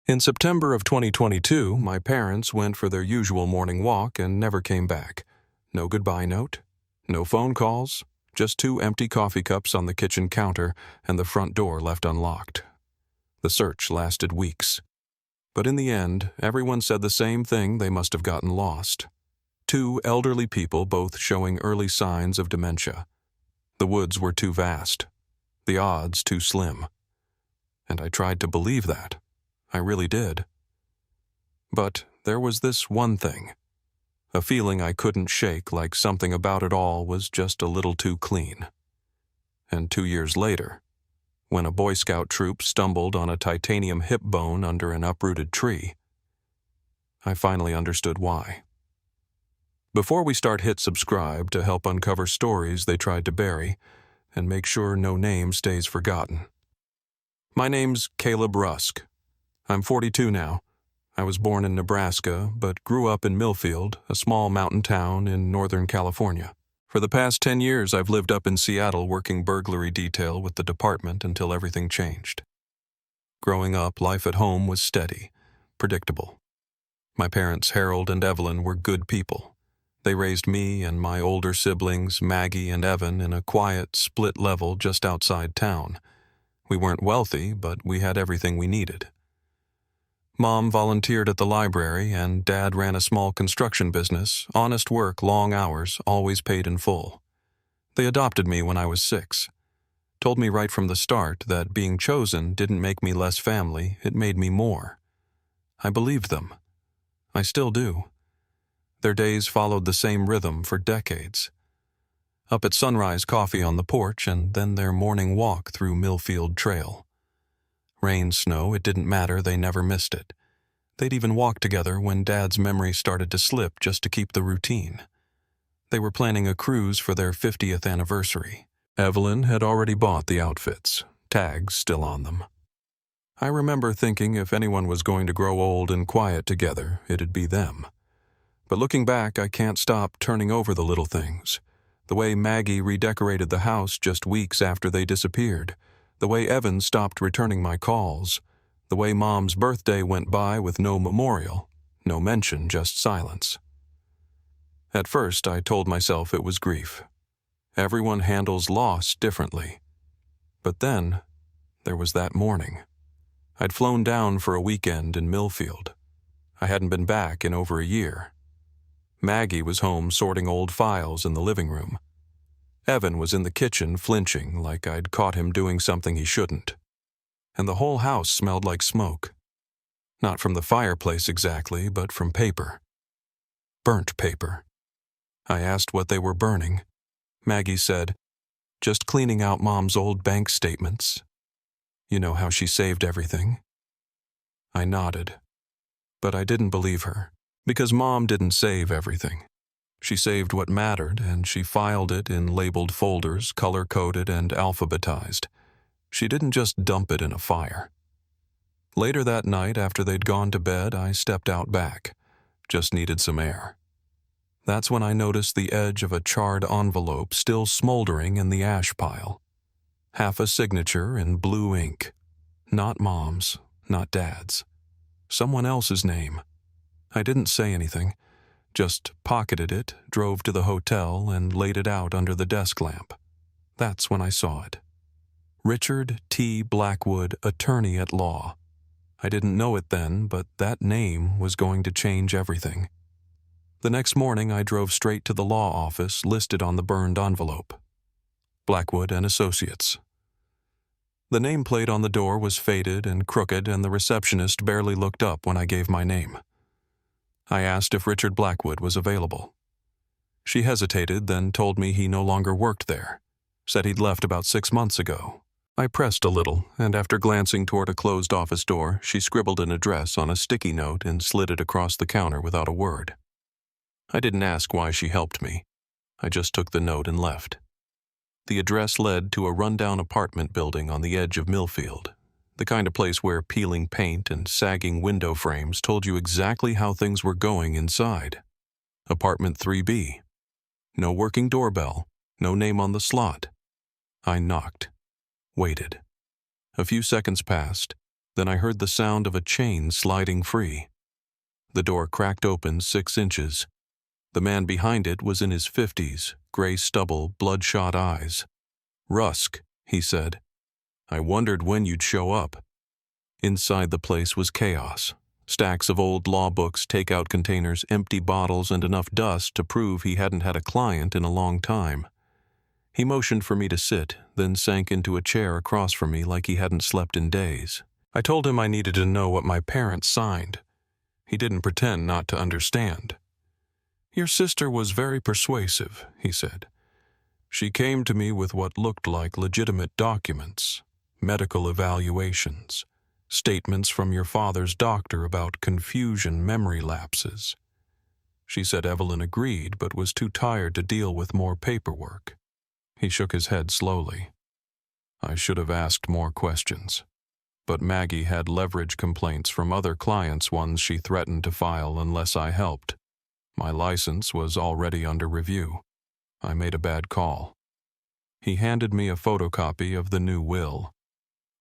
In September of 2022, my parents went for their usual morning walk and never came back. No goodbye note, no phone calls, just 2 empty coffee cups on the kitchen counter and the front door left unlocked. The search lasted weeks. But in the end, everyone said the same thing: they must have gotten lost. 2 elderly people, both showing early signs of dementia. The woods were too vast, the odds too slim. And I tried to believe that. I really did. But there was this one thing, a feeling I couldn't shake, like something about it all was just a little too clean. And 2 years later, when a Boy Scout troop stumbled on a titanium hip bone under an uprooted tree, I finally understood why. Before we start, hit subscribe to help uncover stories they tried to bury and make sure no name stays forgotten. My name's Caleb Rusk. I'm 42 now. I was born in Nebraska, but grew up in Millfield, a small mountain town in Northern California. For the past 10 years, I've lived up in Seattle working burglary detail with the department until everything changed. Growing up, life at home was steady, predictable. My parents, Harold and Evelyn, were good people. They raised me and my older siblings, Maggie and Evan, in a quiet, split level just outside town. We weren't wealthy, but we had everything we needed. Mom volunteered at the library, and Dad ran a small construction business. Honest work, long hours, always paid in full. They adopted me when I was 6. Told me right from the start that being chosen didn't make me less family, it made me more. I believed them. I still do. Their days followed the same rhythm for decades. Up at sunrise, coffee on the porch, and then their morning walk through Millfield Trail. Rain, snow, it didn't matter, they never missed it. They'd even walk together when Dad's memory started to slip just to keep the routine. They were planning a cruise for their 50th anniversary. Evelyn had already bought the outfits, tags still on them. I remember thinking if anyone was going to grow old and quiet together, it'd be them. But looking back, I can't stop turning over the little things. The way Maggie redecorated the house just weeks after they disappeared. The way Evan stopped returning my calls. The way Mom's birthday went by with no memorial, no mention, just silence. At first, I told myself it was grief. Everyone handles loss differently. But then, there was that morning. I'd flown down for a weekend in Millfield. I hadn't been back in over a year. Maggie was home sorting old files in the living room. Evan was in the kitchen flinching like I'd caught him doing something he shouldn't. And the whole house smelled like smoke. Not from the fireplace exactly, but from paper. Burnt paper. I asked what they were burning. Maggie said, "Just cleaning out Mom's old bank statements. You know how she saved everything?" I nodded. But I didn't believe her, because Mom didn't save everything. She saved what mattered, and she filed it in labeled folders, color-coded and alphabetized. She didn't just dump it in a fire. Later that night, after they'd gone to bed, I stepped out back. Just needed some air. That's when I noticed the edge of a charred envelope still smoldering in the ash pile. Half a signature in blue ink. Not Mom's, not Dad's. Someone else's name. I didn't say anything. Just pocketed it, drove to the hotel, and laid it out under the desk lamp. That's when I saw it. Richard T. Blackwood, attorney at law. I didn't know it then, but that name was going to change everything. The next morning, I drove straight to the law office listed on the burned envelope. Blackwood and Associates. The nameplate on the door was faded and crooked, and the receptionist barely looked up when I gave my name. I asked if Richard Blackwood was available. She hesitated, then told me he no longer worked there. Said he'd left about 6 months ago. I pressed a little, and after glancing toward a closed office door, she scribbled an address on a sticky note and slid it across the counter without a word. I didn't ask why she helped me. I just took the note and left. The address led to a rundown apartment building on the edge of Millfield. The kind of place where peeling paint and sagging window frames told you exactly how things were going inside. Apartment 3B. No working doorbell, no name on the slot. I knocked. Waited. A few seconds passed. Then I heard the sound of a chain sliding free. The door cracked open 6 inches. The man behind it was in his 50s, gray stubble, bloodshot eyes. "Rusk," he said. "I wondered when you'd show up." Inside the place was chaos. Stacks of old law books, takeout containers, empty bottles, and enough dust to prove he hadn't had a client in a long time. He motioned for me to sit, then sank into a chair across from me like he hadn't slept in days. I told him I needed to know what my parents signed. He didn't pretend not to understand. "Your sister was very persuasive," he said. "She came to me with what looked like legitimate documents, medical evaluations, statements from your father's doctor about confusion, memory lapses. She said Evelyn agreed but was too tired to deal with more paperwork." He shook his head slowly. "I should have asked more questions. But Maggie had leverage complaints from other clients, ones she threatened to file unless I helped. My license was already under review. I made a bad call." He handed me a photocopy of the new will,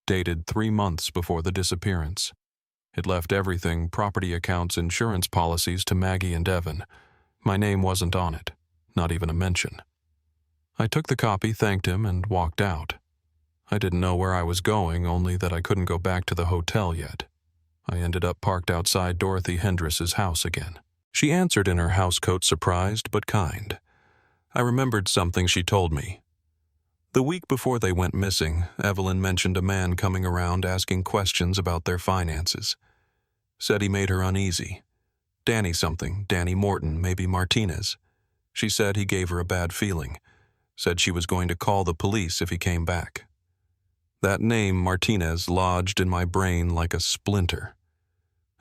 dated 3 months before the disappearance. It left everything, property accounts, insurance policies, to Maggie and Evan. My name wasn't on it, not even a mention. I took the copy, thanked him, and walked out. I didn't know where I was going, only that I couldn't go back to the hotel yet. I ended up parked outside Dorothy Hendriss's house again. She answered in her housecoat, surprised but kind. I remembered something she told me. The week before they went missing, Evelyn mentioned a man coming around asking questions about their finances. Said he made her uneasy. Danny something, Danny Morton, maybe Martinez. She said he gave her a bad feeling. Said she was going to call the police if he came back. That name, Martinez, lodged in my brain like a splinter.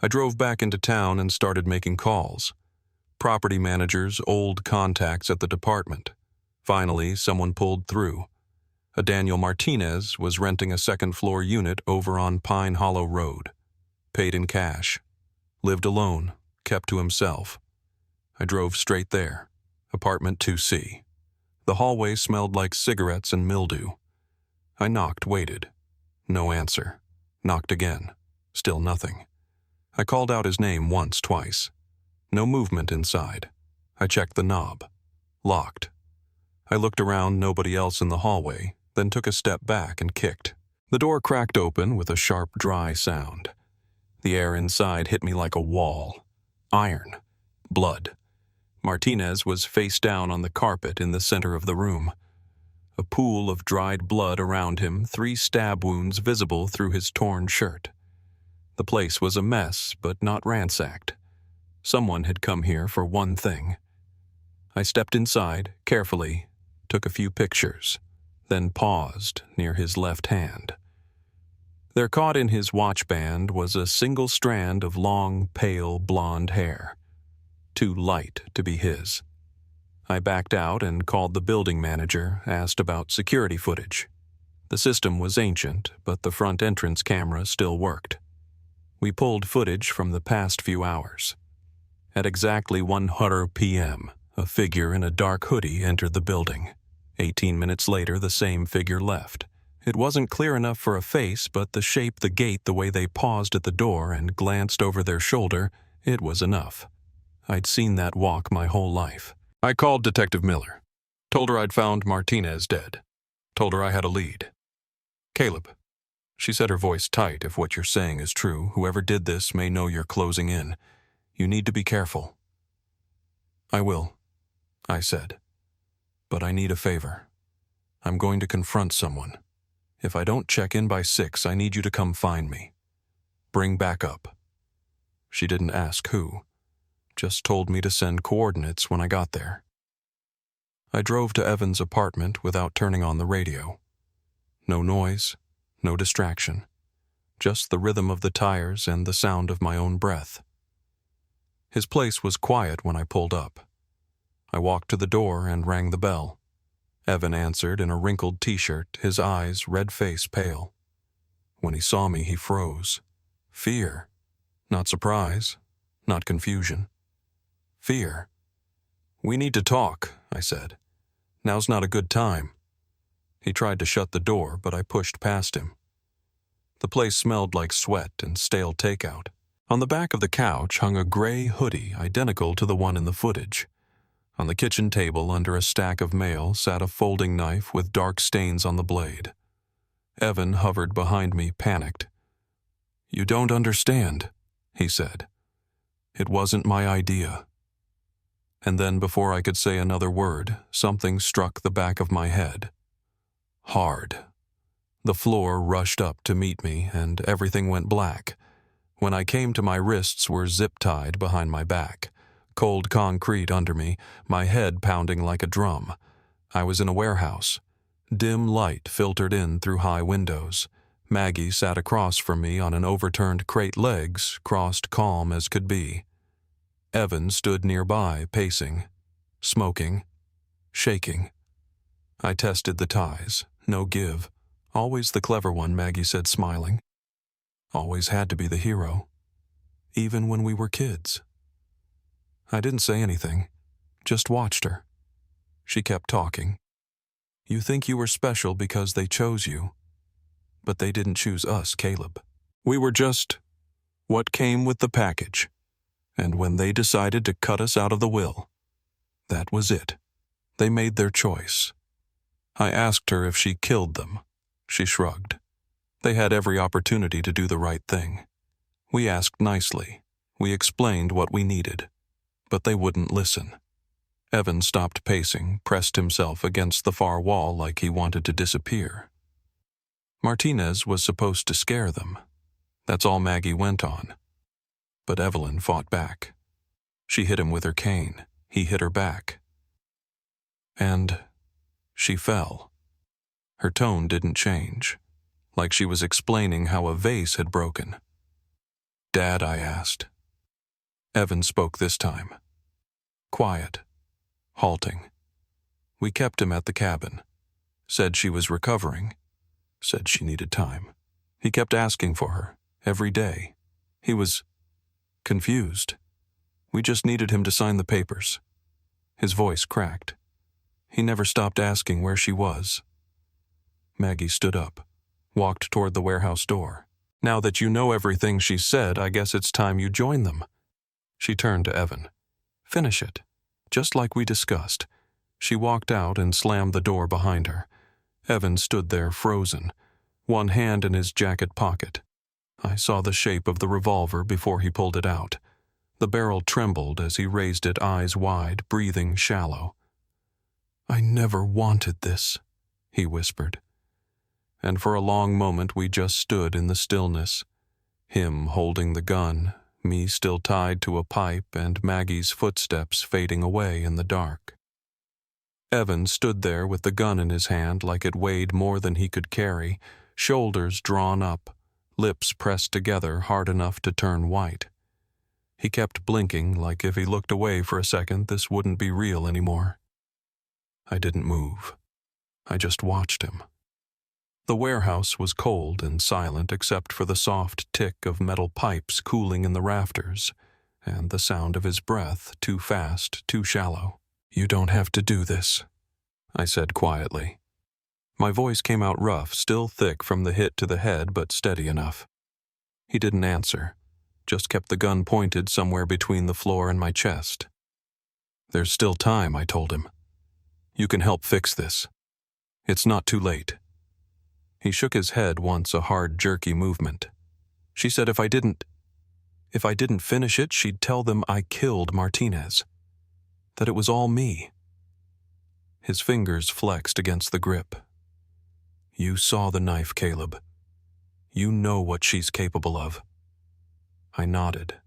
I drove back into town and started making calls. Property managers, old contacts at the department. Finally, someone pulled through. A Daniel Martinez was renting a second-floor unit over on Pine Hollow Road. Paid in cash. Lived alone, kept to himself. I drove straight there. Apartment 2C. The hallway smelled like cigarettes and mildew. I knocked, waited. No answer. Knocked again. Still nothing. I called out his name once, twice. No movement inside. I checked the knob. Locked. I looked around, nobody else in the hallway, then took a step back and kicked. The door cracked open with a sharp, dry sound. The air inside hit me like a wall. Iron. Blood. Martinez was face down on the carpet in the center of the room. A pool of dried blood around him, 3 stab wounds visible through his torn shirt. The place was a mess, but not ransacked. Someone had come here for one thing. I stepped inside, carefully, took a few pictures, then paused near his left hand. There, caught in his watch band, was a single strand of long, pale, blonde hair. Too light to be his. I backed out and called the building manager, asked about security footage. The system was ancient, but the front entrance camera still worked. We pulled footage from the past few hours. At exactly 1:00 p.m., a figure in a dark hoodie entered the building. 18 minutes later, the same figure left. It wasn't clear enough for a face, but the shape, the gait, the way they paused at the door and glanced over their shoulder, it was enough. I'd seen that walk my whole life. I called Detective Miller. Told her I'd found Martinez dead. Told her I had a lead. "Caleb," she said, her voice tight, "if what you're saying is true, whoever did this may know you're closing in. You need to be careful." "I will," I said. "But I need a favor. I'm going to confront someone. If I don't check in by 6, I need you to come find me. Bring backup." She didn't ask who. Just told me to send coordinates when I got there. I drove to Evan's apartment without turning on the radio. No noise, no distraction. Just the rhythm of the tires and the sound of my own breath. His place was quiet when I pulled up. I walked to the door and rang the bell. Evan answered in a wrinkled t-shirt, his eyes, red face, pale. When he saw me, he froze. Fear. Not surprise. Not confusion. Fear. "We need to talk," I said. "Now's not a good time." He tried to shut the door, but I pushed past him. The place smelled like sweat and stale takeout. On the back of the couch hung a gray hoodie identical to the one in the footage. On the kitchen table under a stack of mail sat a folding knife with dark stains on the blade. Evan hovered behind me, panicked. "You don't understand," he said. "It wasn't my idea." And then before I could say another word, something struck the back of my head. Hard. The floor rushed up to meet me, and everything went black. When I came to, my wrists were zip-tied behind my back, cold concrete under me, my head pounding like a drum. I was in a warehouse. Dim light filtered in through high windows. Maggie sat across from me on an overturned crate, legs crossed, calm as could be. Evan stood nearby, pacing, smoking, shaking. I tested the ties. No give. Always the clever one, Maggie said, smiling. Always had to be the hero. Even when we were kids. I didn't say anything, just watched her. She kept talking. "You think you were special because they chose you. But they didn't choose us, Caleb. We were just what came with the package. And when they decided to cut us out of the will, that was it. They made their choice." I asked her if she killed them. She shrugged. They had every opportunity to do the right thing. We asked nicely. We explained what we needed. But they wouldn't listen. Evan stopped pacing, pressed himself against the far wall like he wanted to disappear. Martinez was supposed to scare them. That's all Maggie went on. But Evelyn fought back. She hit him with her cane. He hit her back. And she fell. Her tone didn't change, like she was explaining how a vase had broken. "Dad," I asked. Evan spoke this time. Quiet, halting. We kept him at the cabin. Said she was recovering. Said she needed time. He kept asking for her, every day. He was confused. We just needed him to sign the papers. His voice cracked. He never stopped asking where she was. Maggie stood up, walked toward the warehouse door. "Now that you know everything she said, I guess it's time you join them." She turned to Evan. "Finish it, just like we discussed." She walked out and slammed the door behind her. Evan stood there frozen, one hand in his jacket pocket. I saw the shape of the revolver before he pulled it out. The barrel trembled as he raised it, eyes wide, breathing shallow. "I never wanted this," he whispered. And for a long moment we just stood in the stillness, him holding the gun, me still tied to a pipe, and Maggie's footsteps fading away in the dark. Evan stood there with the gun in his hand like it weighed more than he could carry, shoulders drawn up, lips pressed together hard enough to turn white. He kept blinking like if he looked away for a second this wouldn't be real anymore. I didn't move. I just watched him. The warehouse was cold and silent except for the soft tick of metal pipes cooling in the rafters, and the sound of his breath, too fast, too shallow. "You don't have to do this," I said quietly. My voice came out rough, still thick from the hit to the head, but steady enough. He didn't answer, just kept the gun pointed somewhere between the floor and my chest. "There's still time," I told him. "You can help fix this. It's not too late." He shook his head once, a hard, jerky movement. She said if I didn't finish it, she'd tell them I killed Martinez. That it was all me. His fingers flexed against the grip. "You saw the knife, Caleb. You know what she's capable of." I nodded,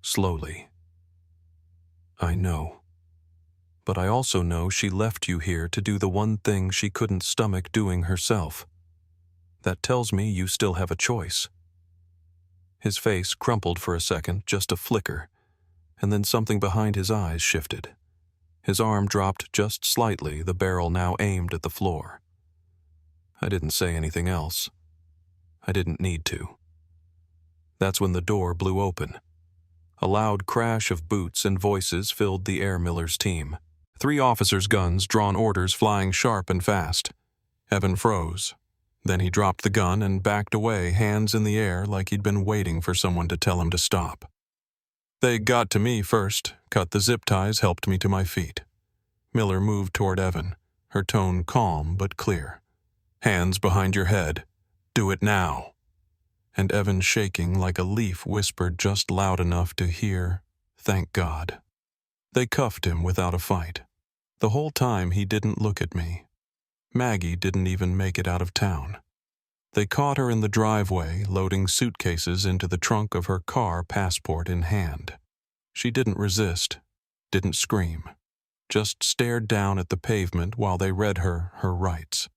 slowly. "I know. But I also know she left you here to do the one thing she couldn't stomach doing herself. That tells me you still have a choice." His face crumpled for a second, just a flicker, and then something behind his eyes shifted. His arm dropped just slightly, the barrel now aimed at the floor. I didn't say anything else. I didn't need to. That's when the door blew open. A loud crash of boots and voices filled the air Miller's team. 3 officers' guns, drawn orders flying sharp and fast. Evan froze. Then he dropped the gun and backed away, hands in the air like he'd been waiting for someone to tell him to stop. They got to me first, cut the zip ties, helped me to my feet. Miller moved toward Evan, her tone calm but clear. Hands behind your head. Do it now. And Evan, shaking like a leaf, whispered just loud enough to hear, "Thank God." They cuffed him without a fight. The whole time he didn't look at me. Maggie didn't even make it out of town. They caught her in the driveway, loading suitcases into the trunk of her car, passport in hand. She didn't resist, didn't scream, just stared down at the pavement while they read her rights.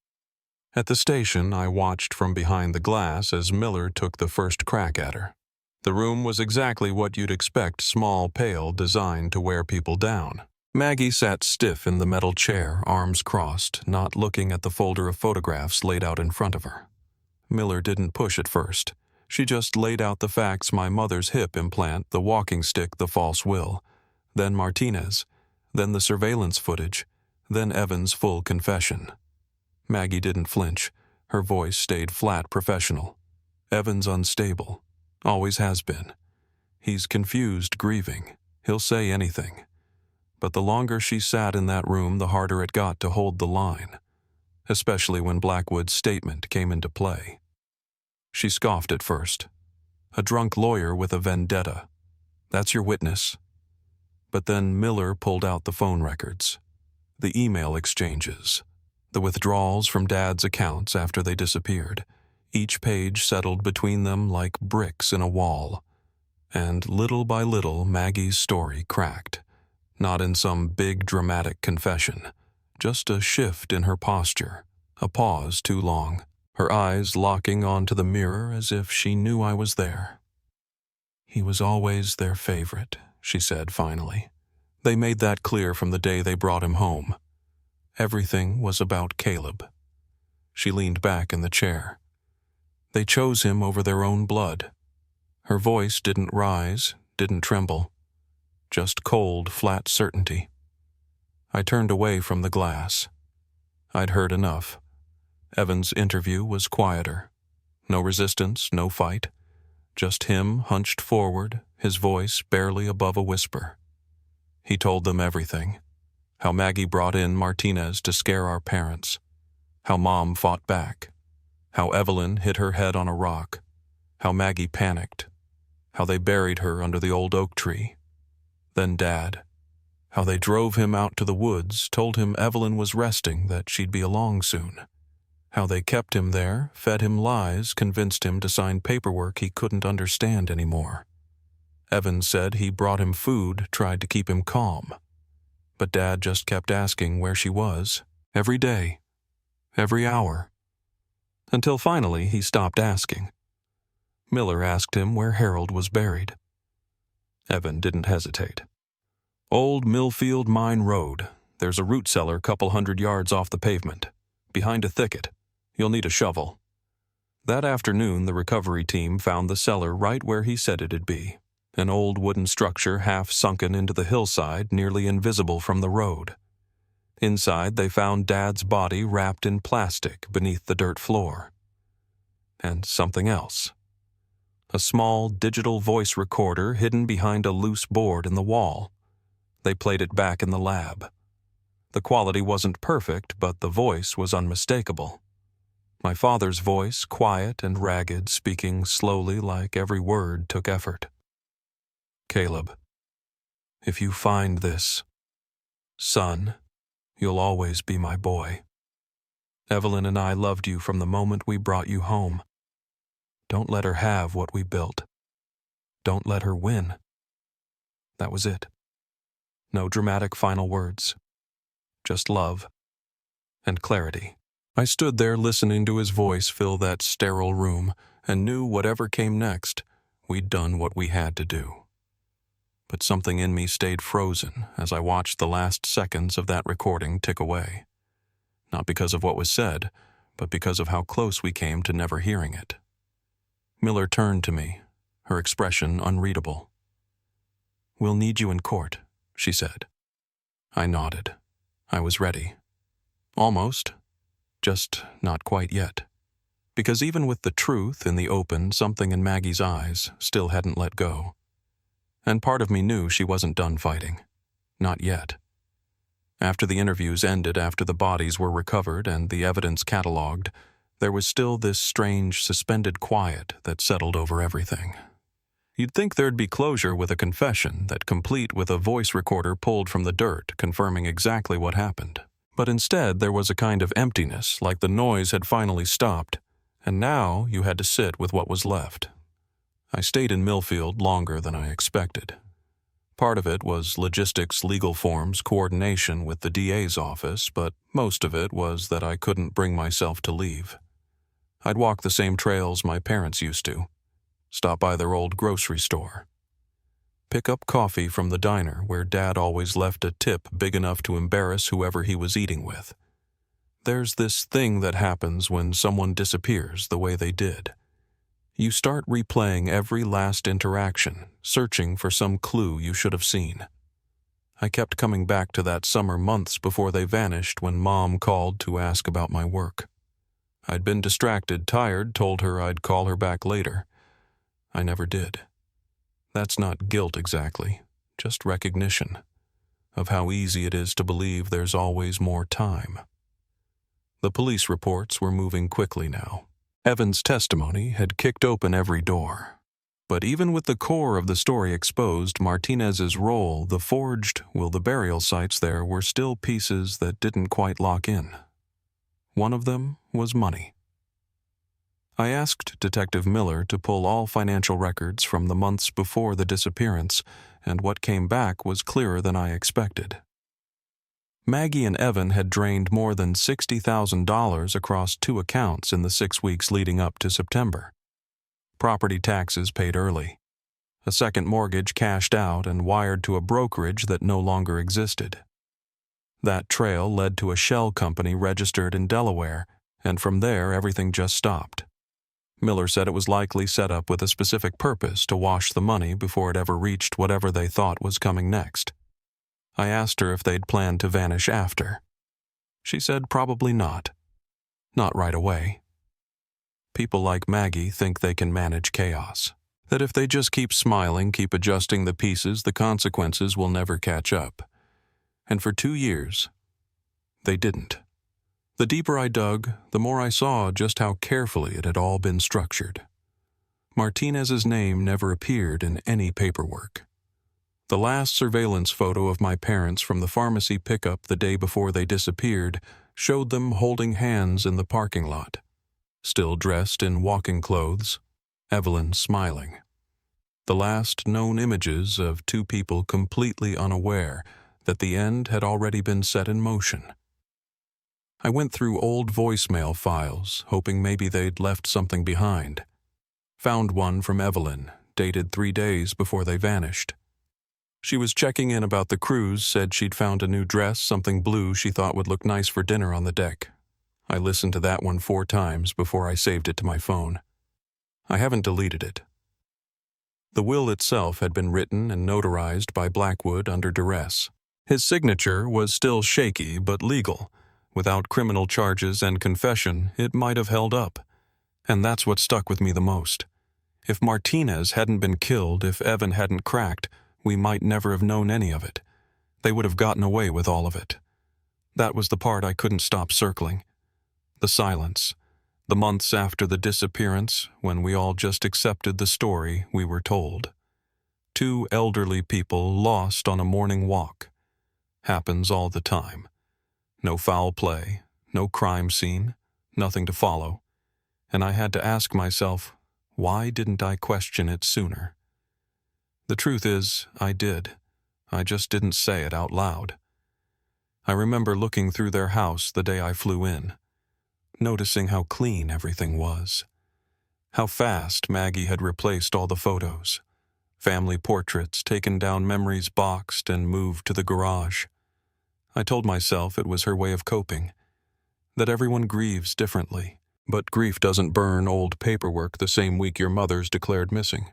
At the station, I watched from behind the glass as Miller took the first crack at her. The room was exactly what you'd expect, small, pale, designed to wear people down. Maggie sat stiff in the metal chair, arms crossed, not looking at the folder of photographs laid out in front of her. Miller didn't push at first. She just laid out the facts: my mother's hip implant, the walking stick, the false will, then Martinez, then the surveillance footage, then Evan's full confession. Maggie didn't flinch. Her voice stayed flat, professional. Evan's unstable. Always has been. He's confused, grieving. He'll say anything. But the longer she sat in that room, the harder it got to hold the line, especially when Blackwood's statement came into play. She scoffed at first. A drunk lawyer with a vendetta. That's your witness. But then Miller pulled out the phone records, the email exchanges, the withdrawals from Dad's accounts after they disappeared. Each page settled between them like bricks in a wall. And little by little, Maggie's story cracked. Not in some big dramatic confession, just a shift in her posture, a pause too long, her eyes locking onto the mirror as if she knew I was there. "He was always their favorite," she said finally. They made that clear from the day they brought him home. Everything was about Caleb. She leaned back in the chair. They chose him over their own blood. Her voice didn't rise, didn't tremble. Just cold, flat certainty. I turned away from the glass. I'd heard enough. Evan's interview was quieter. No resistance, no fight. Just him hunched forward, his voice barely above a whisper. He told them everything. How Maggie brought in Martinez to scare our parents. How Mom fought back. How Evelyn hit her head on a rock. How Maggie panicked. How they buried her under the old oak tree. Then Dad. How they drove him out to the woods, told him Evelyn was resting, that she'd be along soon. How they kept him there, fed him lies, convinced him to sign paperwork he couldn't understand anymore. Evan said he brought him food, tried to keep him calm. But Dad just kept asking where she was, every day, every hour. Until finally he stopped asking. Miller asked him where Harold was buried. Evan didn't hesitate. "Old Millfield Mine Road. There's a root cellar couple 100 yards off the pavement, behind a thicket. You'll need a shovel." That afternoon, the recovery team found the cellar right where he said it'd be, an old wooden structure half sunken into the hillside, nearly invisible from the road. Inside, they found Dad's body wrapped in plastic beneath the dirt floor. And something else. A small digital voice recorder hidden behind a loose board in the wall. They played it back in the lab. The quality wasn't perfect, but the voice was unmistakable. My father's voice, quiet and ragged, speaking slowly like every word took effort. "Caleb, if you find this, son, you'll always be my boy. Evelyn and I loved you from the moment we brought you home. Don't let her have what we built. Don't let her win." That was it. No dramatic final words. Just love and clarity. I stood there listening to his voice fill that sterile room and knew whatever came next, we'd done what we had to do. But something in me stayed frozen as I watched the last seconds of that recording tick away. Not because of what was said, but because of how close we came to never hearing it. Miller turned to me, her expression unreadable. "We'll need you in court," she said. I nodded. I was ready. Almost. Just not quite yet. Because even with the truth in the open, something in Maggie's eyes still hadn't let go. And part of me knew she wasn't done fighting. Not yet. After the interviews ended, after the bodies were recovered and the evidence catalogued, there was still this strange, suspended quiet that settled over everything. You'd think there'd be closure with a confession that complete with a voice recorder pulled from the dirt, confirming exactly what happened. But instead, there was a kind of emptiness, like the noise had finally stopped, and now you had to sit with what was left. I stayed in Millfield longer than I expected. Part of it was logistics, legal forms, coordination with the DA's office, but most of it was that I couldn't bring myself to leave. I'd walk the same trails my parents used to, stop by their old grocery store, pick up coffee from the diner where Dad always left a tip big enough to embarrass whoever he was eating with. There's this thing that happens when someone disappears the way they did. You start replaying every last interaction, searching for some clue you should have seen. I kept coming back to that summer months before they vanished when Mom called to ask about my work. I'd been distracted, tired, told her I'd call her back later. I never did. That's not guilt exactly, just recognition of how easy it is to believe there's always more time. The police reports were moving quickly now. Evan's testimony had kicked open every door. But even with the core of the story exposed, Martinez's role, the forged, the burial sites there were still pieces that didn't quite lock in. One of them was money. I asked Detective Miller to pull all financial records from the months before the disappearance, and what came back was clearer than I expected. Maggie and Evan had drained more than $60,000 across 2 accounts in the 6 weeks leading up to September. Property taxes paid early. A second mortgage cashed out and wired to a brokerage that no longer existed. That trail led to a shell company registered in Delaware, and from there everything just stopped. Miller said it was likely set up with a specific purpose to wash the money before it ever reached whatever they thought was coming next. I asked her if they'd planned to vanish after. She said probably not. Not right away. People like Maggie think they can manage chaos. That if they just keep smiling, keep adjusting the pieces, the consequences will never catch up. And for 2 years, they didn't. The deeper I dug, the more I saw just how carefully it had all been structured. Martinez's name never appeared in any paperwork. The last surveillance photo of my parents from the pharmacy pickup the day before they disappeared showed them holding hands in the parking lot, still dressed in walking clothes, Evelyn smiling. The last known images of 2 people completely unaware that the end had already been set in motion. I went through old voicemail files, hoping maybe they'd left something behind. Found one from Evelyn, dated 3 days before they vanished. She was checking in about the cruise, said she'd found a new dress, something blue she thought would look nice for dinner on the deck. I listened to that one 4 times before I saved it to my phone. I haven't deleted it. The will itself had been written and notarized by Blackwood under duress. His signature was still shaky but legal. Without criminal charges and confession, it might have held up. And that's what stuck with me the most. If Martinez hadn't been killed, if Evan hadn't cracked, we might never have known any of it. They would have gotten away with all of it. That was the part I couldn't stop circling. The silence. The months after the disappearance, when we all just accepted the story we were told. 2 elderly people lost on a morning walk. Happens all the time. No foul play, no crime scene, nothing to follow. And I had to ask myself, why didn't I question it sooner? The truth is, I did. I just didn't say it out loud. I remember looking through their house the day I flew in, noticing how clean everything was. How fast Maggie had replaced all the photos. Family portraits taken down, memories boxed and moved to the garage. I told myself it was her way of coping, that everyone grieves differently, but grief doesn't burn old paperwork the same week your mother's declared missing.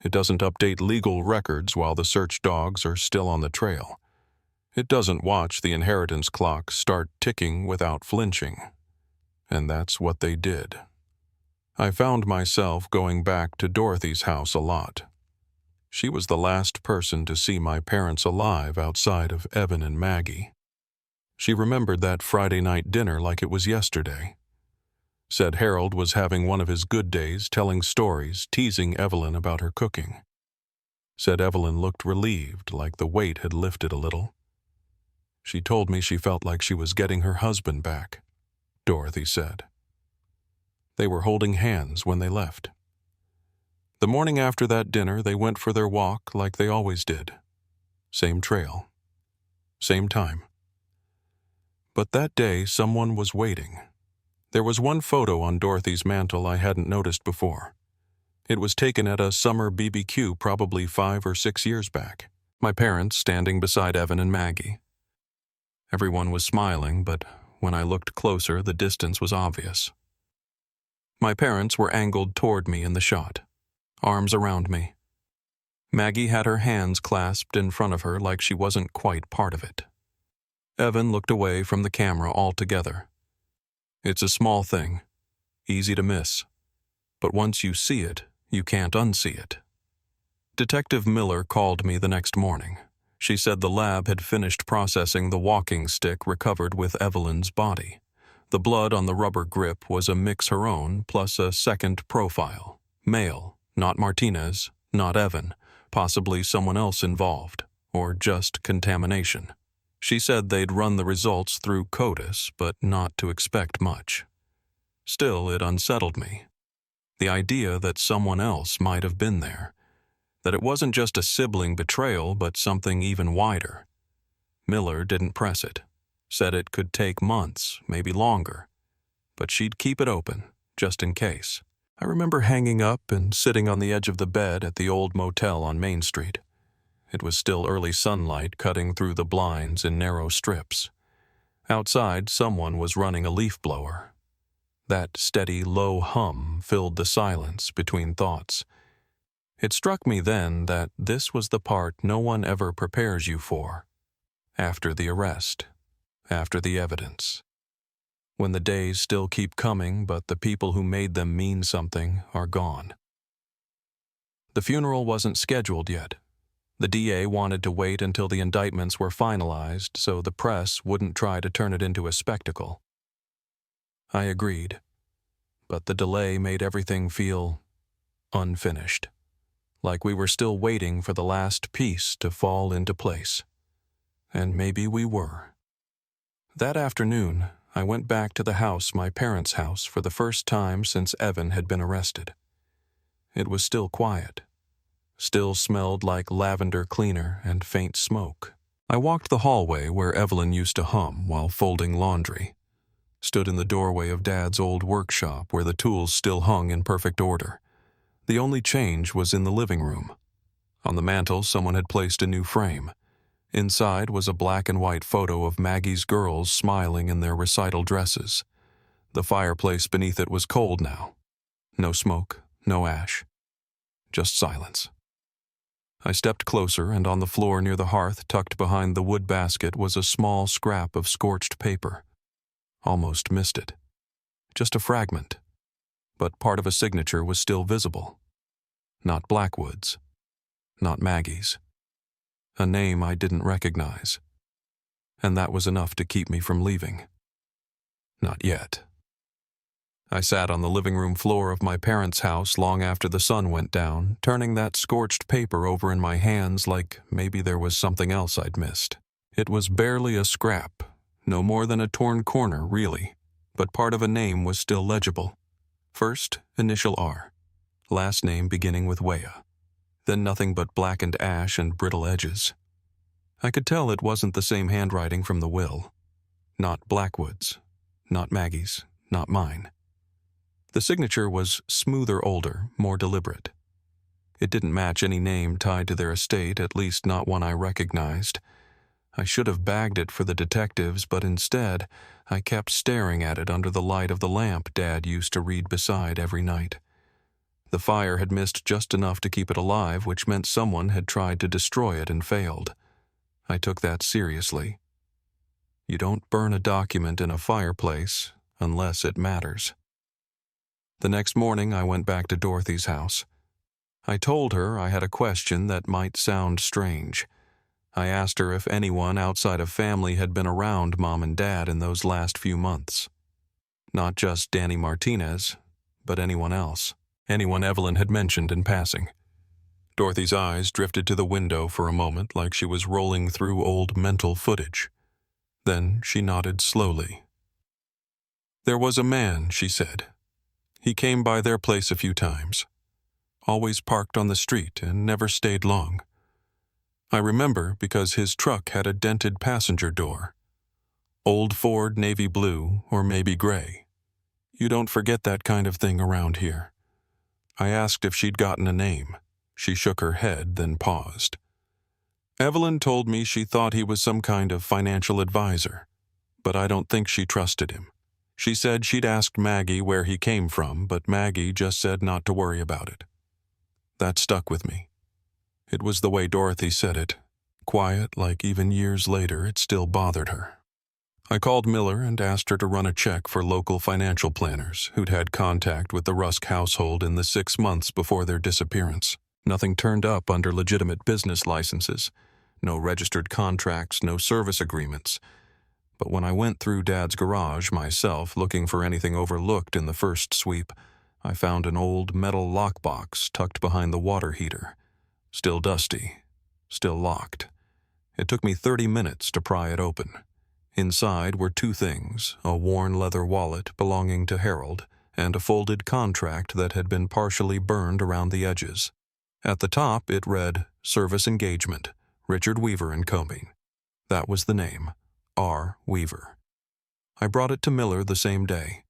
It doesn't update legal records while the search dogs are still on the trail. It doesn't watch the inheritance clock start ticking without flinching. And that's what they did. I found myself going back to Dorothy's house a lot. She was the last person to see my parents alive outside of Evan and Maggie. She remembered that Friday night dinner like it was yesterday. Said Harold was having one of his good days, telling stories, teasing Evelyn about her cooking. Said Evelyn looked relieved, like the weight had lifted a little. She told me she felt like she was getting her husband back, Dorothy said. They were holding hands when they left. The morning after that dinner, they went for their walk like they always did. Same trail. Same time. But that day, someone was waiting. There was one photo on Dorothy's mantel I hadn't noticed before. It was taken at a summer BBQ probably 5 or 6 years back. My parents standing beside Evan and Maggie. Everyone was smiling, but when I looked closer, the distance was obvious. My parents were angled toward me in the shot, arms around me. Maggie had her hands clasped in front of her like she wasn't quite part of it. Evan looked away from the camera altogether. It's a small thing, easy to miss, but once you see it, you can't unsee it. Detective Miller called me the next morning. She said the lab had finished processing the walking stick recovered with Evelyn's body. The blood on the rubber grip was a mix her own plus a second profile. Male, not Martinez, not Evan, possibly someone else involved, or just contamination. She said they'd run the results through CODIS, but not to expect much. Still, it unsettled me. The idea that someone else might have been there. That it wasn't just a sibling betrayal, but something even wider. Miller didn't press it. Said it could take months, maybe longer. But she'd keep it open, just in case. I remember hanging up and sitting on the edge of the bed at the old motel on Main Street. It was still early sunlight cutting through the blinds in narrow strips. Outside, someone was running a leaf blower. That steady, low hum filled the silence between thoughts. It struck me then that this was the part no one ever prepares you for. After the arrest. After the evidence. When the days still keep coming, but the people who made them mean something are gone. The funeral wasn't scheduled yet. The DA wanted to wait until the indictments were finalized so the press wouldn't try to turn it into a spectacle. I agreed, but the delay made everything feel unfinished, like we were still waiting for the last piece to fall into place. And maybe we were. That afternoon, I went back to the house, my parents' house, for the first time since Evan had been arrested. It was still quiet. Still smelled like lavender cleaner and faint smoke. I walked the hallway where Evelyn used to hum while folding laundry. Stood in the doorway of Dad's old workshop where the tools still hung in perfect order. The only change was in the living room. On the mantel, someone had placed a new frame. Inside was a black and white photo of Maggie's girls smiling in their recital dresses. The fireplace beneath it was cold now. No smoke, no ash. Just silence. I stepped closer, and on the floor near the hearth, tucked behind the wood basket, was a small scrap of scorched paper. Almost missed it. Just a fragment. But part of a signature was still visible. Not Blackwood's. Not Maggie's. A name I didn't recognize. And that was enough to keep me from leaving. Not yet. I sat on the living room floor of my parents' house long after the sun went down, turning that scorched paper over in my hands like maybe there was something else I'd missed. It was barely a scrap, no more than a torn corner, really, but part of a name was still legible. First, initial R. Last name beginning with Wea. Then nothing but blackened ash and brittle edges. I could tell it wasn't the same handwriting from the will. Not Blackwood's. Not Maggie's. Not mine. The signature was smoother, older, more deliberate. It didn't match any name tied to their estate, at least not one I recognized. I should have bagged it for the detectives, but instead, I kept staring at it under the light of the lamp Dad used to read beside every night. The fire had missed just enough to keep it alive, which meant someone had tried to destroy it and failed. I took that seriously. You don't burn a document in a fireplace unless it matters. The next morning, I went back to Dorothy's house. I told her I had a question that might sound strange. I asked her if anyone outside of family had been around Mom and Dad in those last few months. Not just Danny Martinez, but anyone else. Anyone Evelyn had mentioned in passing. Dorothy's eyes drifted to the window for a moment like she was rolling through old mental footage. Then she nodded slowly. There was a man, she said. He came by their place a few times. Always parked on the street and never stayed long. I remember because his truck had a dented passenger door. Old Ford navy blue or maybe gray. You don't forget that kind of thing around here. I asked if she'd gotten a name. She shook her head, then paused. Evelyn told me she thought he was some kind of financial advisor, but I don't think she trusted him. She said she'd asked Maggie where he came from, but Maggie just said not to worry about it. That stuck with me. It was the way Dorothy said it, quiet like even years later it still bothered her. I called Miller and asked her to run a check for local financial planners who'd had contact with the Rusk household in the 6 months before their disappearance. Nothing turned up under legitimate business licenses. No registered contracts, no service agreements. But when I went through Dad's garage myself looking for anything overlooked in the first sweep, I found an old metal lockbox tucked behind the water heater. Still dusty, still locked. It took me 30 minutes to pry it open. Inside were 2 things, a worn leather wallet belonging to Harold, and a folded contract that had been partially burned around the edges. At the top it read, Service Engagement, Richard Weaver and Company. That was the name, R. Weaver. I brought it to Miller the same day.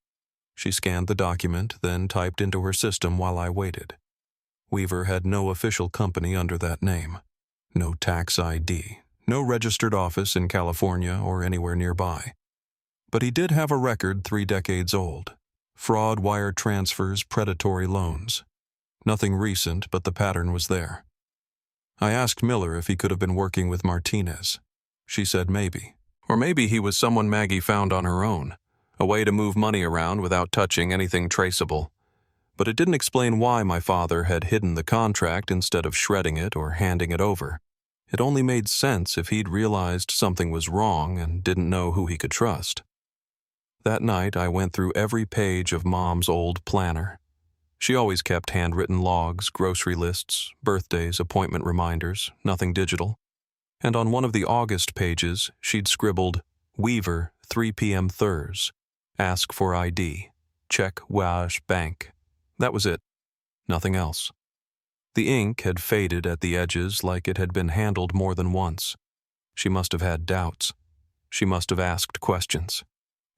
She scanned the document, then typed into her system while I waited. Weaver had no official company under that name. No tax ID. No registered office in California or anywhere nearby. But he did have a record 3 decades old. Fraud wire transfers, predatory loans. Nothing recent, but the pattern was there. I asked Miller if he could have been working with Martinez. She said maybe. Or maybe he was someone Maggie found on her own. A way to move money around without touching anything traceable. But it didn't explain why my father had hidden the contract instead of shredding it or handing it over. It only made sense if he'd realized something was wrong and didn't know who he could trust. That night, I went through every page of Mom's old planner. She always kept handwritten logs, grocery lists, birthdays, appointment reminders, nothing digital. And on one of the August pages, she'd scribbled, Weaver, 3 p.m. Thurs. Ask for ID. Check Wash Bank. That was it. Nothing else. The ink had faded at the edges like it had been handled more than once. She must have had doubts. She must have asked questions.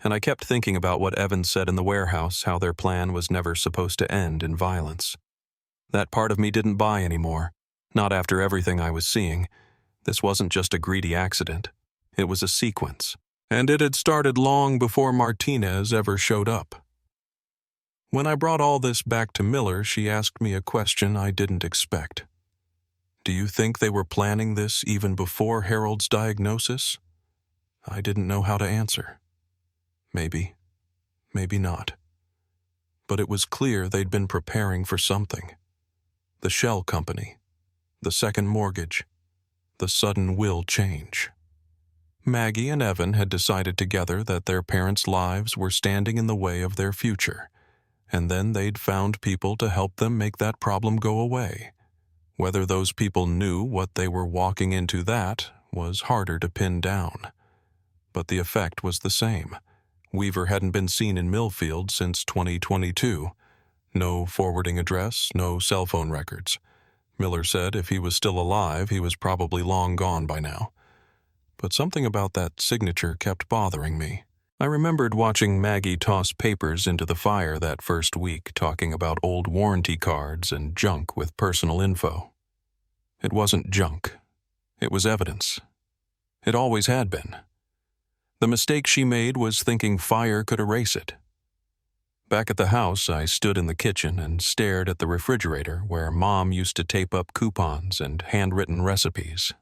And I kept thinking about what Evans said in the warehouse, how their plan was never supposed to end in violence. That part of me didn't buy anymore, not after everything I was seeing. This wasn't just a greedy accident. It was a sequence. And it had started long before Martinez ever showed up. When I brought all this back to Miller, she asked me a question I didn't expect. Do you think they were planning this even before Harold's diagnosis? I didn't know how to answer. Maybe. Maybe not. But it was clear they'd been preparing for something. The shell company. The second mortgage. The sudden will change. Maggie and Evan had decided together that their parents' lives were standing in the way of their future. And then they'd found people to help them make that problem go away. Whether those people knew what they were walking into, that was harder to pin down. But the effect was the same. Weaver hadn't been seen in Millfield since 2022. No forwarding address, no cell phone records. Miller said if he was still alive, he was probably long gone by now. But something about that signature kept bothering me. I remembered watching Maggie toss papers into the fire that first week, talking about old warranty cards and junk with personal info. It wasn't junk. It was evidence. It always had been. The mistake she made was thinking fire could erase it. Back at the house, I stood in the kitchen and stared at the refrigerator where Mom used to tape up coupons and handwritten recipes.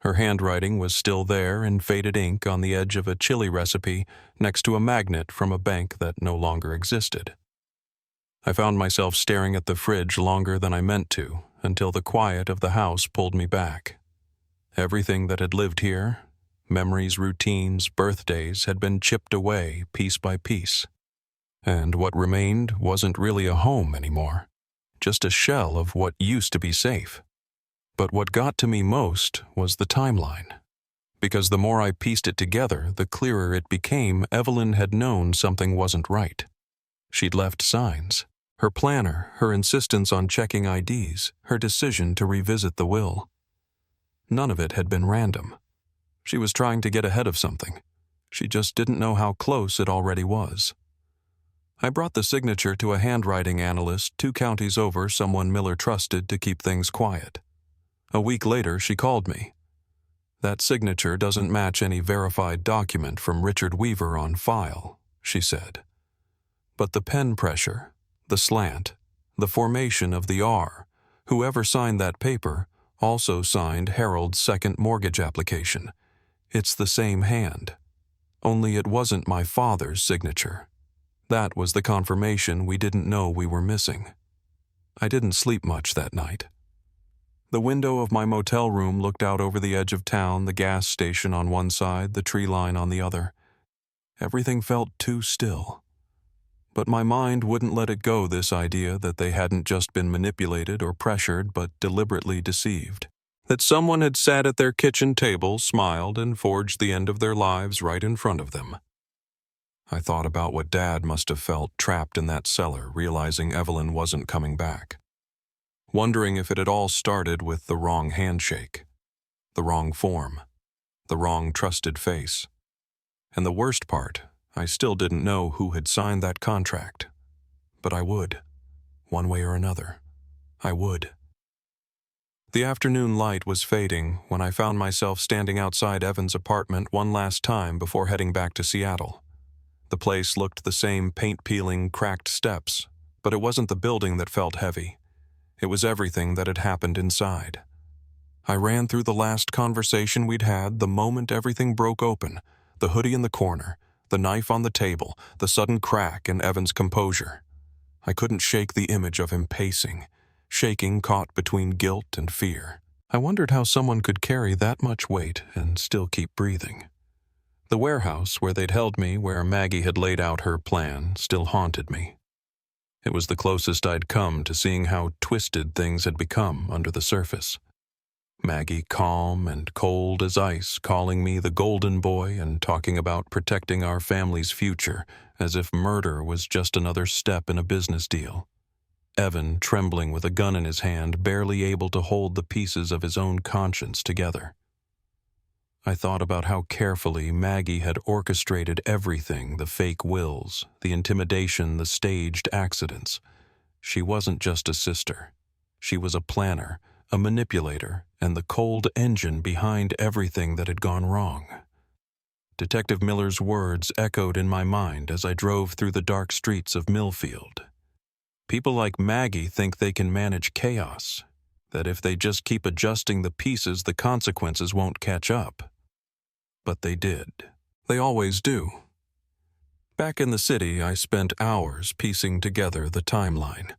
Her handwriting was still there in faded ink on the edge of a chili recipe next to a magnet from a bank that no longer existed. I found myself staring at the fridge longer than I meant to, until the quiet of the house pulled me back. Everything that had lived here, memories, routines, birthdays, had been chipped away piece by piece. And what remained wasn't really a home anymore, just a shell of what used to be safe. But what got to me most was the timeline. Because the more I pieced it together, the clearer it became Evelyn had known something wasn't right. She'd left signs. Her planner, her insistence on checking IDs, her decision to revisit the will. None of it had been random. She was trying to get ahead of something. She just didn't know how close it already was. I brought the signature to a handwriting analyst 2 counties over, someone Miller trusted to keep things quiet. A week later, she called me. "That signature doesn't match any verified document from Richard Weaver on file," she said. "But the pen pressure, the slant, the formation of the R, whoever signed that paper also signed Harold's second mortgage application. It's the same hand. Only it wasn't my father's signature. That was the confirmation we didn't know we were missing." I didn't sleep much that night. The window of my motel room looked out over the edge of town, the gas station on one side, the tree line on the other. Everything felt too still. But my mind wouldn't let it go, this idea that they hadn't just been manipulated or pressured, but deliberately deceived. That someone had sat at their kitchen table, smiled, and forged the end of their lives right in front of them. I thought about what Dad must have felt trapped in that cellar, realizing Evelyn wasn't coming back. Wondering if it had all started with the wrong handshake, the wrong form, the wrong trusted face. And the worst part, I still didn't know who had signed that contract. But I would. One way or another. I would. The afternoon light was fading when I found myself standing outside Evan's apartment one last time before heading back to Seattle. The place looked the same paint-peeling, cracked steps, but it wasn't the building that felt heavy. It was everything that had happened inside. I ran through the last conversation we'd had the moment everything broke open, the hoodie in the corner, the knife on the table, the sudden crack in Evan's composure. I couldn't shake the image of him pacing, shaking caught between guilt and fear. I wondered how someone could carry that much weight and still keep breathing. The warehouse where they'd held me, where Maggie had laid out her plan, still haunted me. It was the closest I'd come to seeing how twisted things had become under the surface. Maggie calm and cold as ice, calling me the golden boy and talking about protecting our family's future, as if murder was just another step in a business deal. Evan trembling with a gun in his hand, barely able to hold the pieces of his own conscience together. I thought about how carefully Maggie had orchestrated everything, the fake wills, the intimidation, the staged accidents. She wasn't just a sister. She was a planner, a manipulator, and the cold engine behind everything that had gone wrong. Detective Miller's words echoed in my mind as I drove through the dark streets of Millfield. People like Maggie think they can manage chaos, that if they just keep adjusting the pieces, the consequences won't catch up. But they did. They always do. Back in the city, I spent hours piecing together the timeline.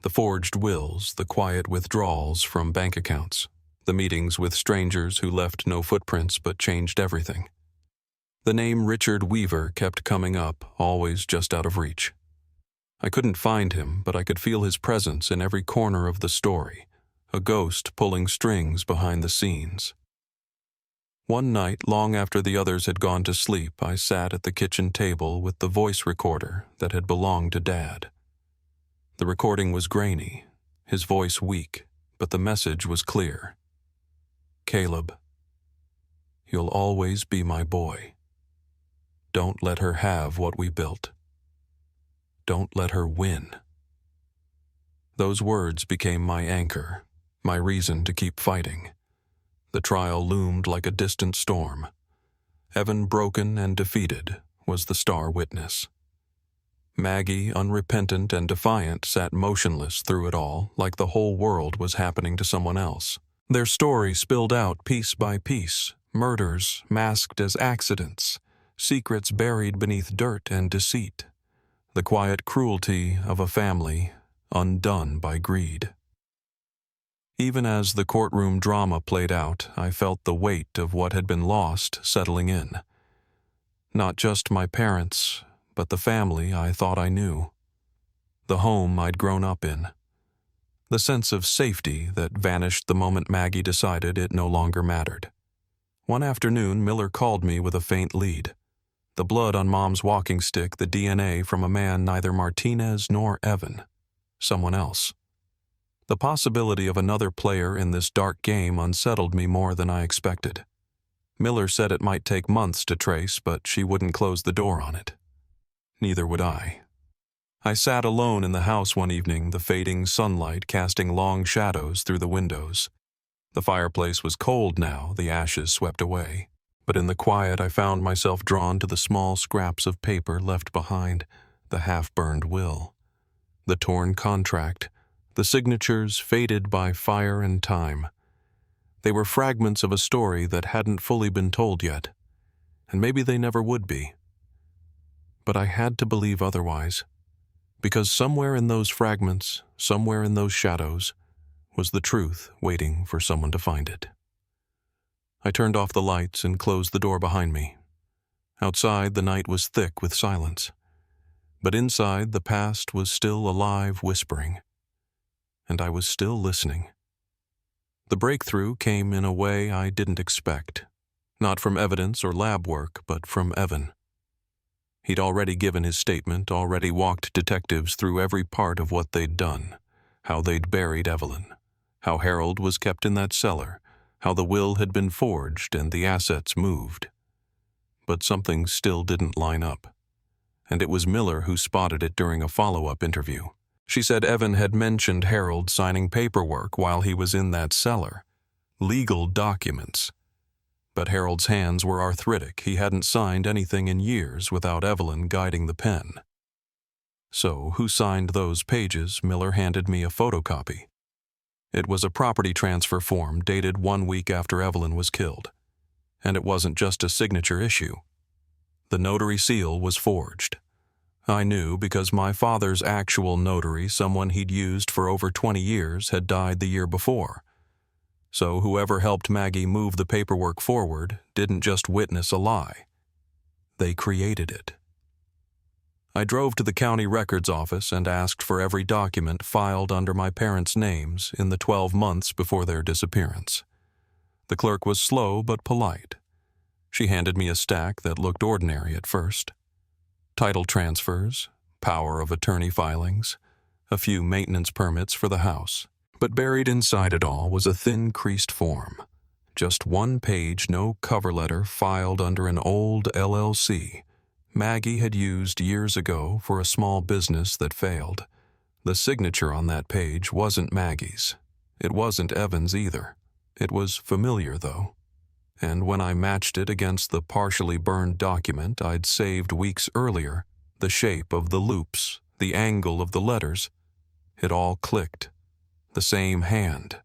The forged wills, the quiet withdrawals from bank accounts, the meetings with strangers who left no footprints but changed everything. The name Richard Weaver kept coming up, always just out of reach. I couldn't find him, but I could feel his presence in every corner of the story, a ghost pulling strings behind the scenes. One night, long after the others had gone to sleep, I sat at the kitchen table with the voice recorder that had belonged to Dad. The recording was grainy, his voice weak, but the message was clear. "Caleb, you'll always be my boy. Don't let her have what we built. Don't let her win." Those words became my anchor, my reason to keep fighting. The trial loomed like a distant storm. Evan, broken and defeated, was the star witness. Maggie, unrepentant and defiant, sat motionless through it all, like the whole world was happening to someone else. Their story spilled out piece by piece, murders masked as accidents, secrets buried beneath dirt and deceit. the quiet cruelty of a family undone by greed. Even as the courtroom drama played out, I felt the weight of what had been lost settling in. Not just my parents, but the family I thought I knew. The home I'd grown up in. The sense of safety that vanished the moment Maggie decided it no longer mattered. One afternoon, Miller called me with a faint lead. The blood on Mom's walking stick, the DNA from a man neither Martinez nor Evan. Someone else. The possibility of another player in this dark game unsettled me more than I expected. Miller said it might take months to trace, but she wouldn't close the door on it. Neither would I. I sat alone in the house one evening, the fading sunlight casting long shadows through the windows. The fireplace was cold now, the ashes swept away. But in the quiet I found myself drawn to the small scraps of paper left behind, the half-burned will. The torn contract, the signatures faded by fire and time. They were fragments of a story that hadn't fully been told yet, and maybe they never would be. But I had to believe otherwise, because somewhere in those fragments, somewhere in those shadows, was the truth waiting for someone to find it. I turned off the lights and closed the door behind me. Outside, the night was thick with silence, but inside, the past was still alive, whispering, and I was still listening. The breakthrough came in a way I didn't expect, not from evidence or lab work, but from Evan. He'd already given his statement, already walked detectives through every part of what they'd done, how they'd buried Evelyn, how Harold was kept in that cellar, how the will had been forged and the assets moved. But something still didn't line up, and it was Miller who spotted it during a follow-up interview. She said Evan had mentioned Harold signing paperwork while he was in that cellar. Legal documents. But Harold's hands were arthritic. He hadn't signed anything in years without Evelyn guiding the pen. So, who signed those pages? Miller handed me a photocopy. It was a property transfer form dated 1 week after Evelyn was killed. And it wasn't just a signature issue. The notary seal was forged. I knew because my father's actual notary, someone he'd used for over 20 years, had died the year before. So whoever helped Maggie move the paperwork forward didn't just witness a lie. They created it. I drove to the county records office and asked for every document filed under my parents' names in the 12 months before their disappearance. The clerk was slow but polite. She handed me a stack that looked ordinary at first. Title transfers, power of attorney filings, a few maintenance permits for the house. But buried inside it all was a thin, creased form. Just one page, no cover letter, filed under an old LLC Maggie had used years ago for a small business that failed. The signature on that page wasn't Maggie's. It wasn't Evan's either. It was familiar, though. And when I matched it against the partially burned document I'd saved weeks earlier, the shape of the loops, the angle of the letters, it all clicked. The same hand.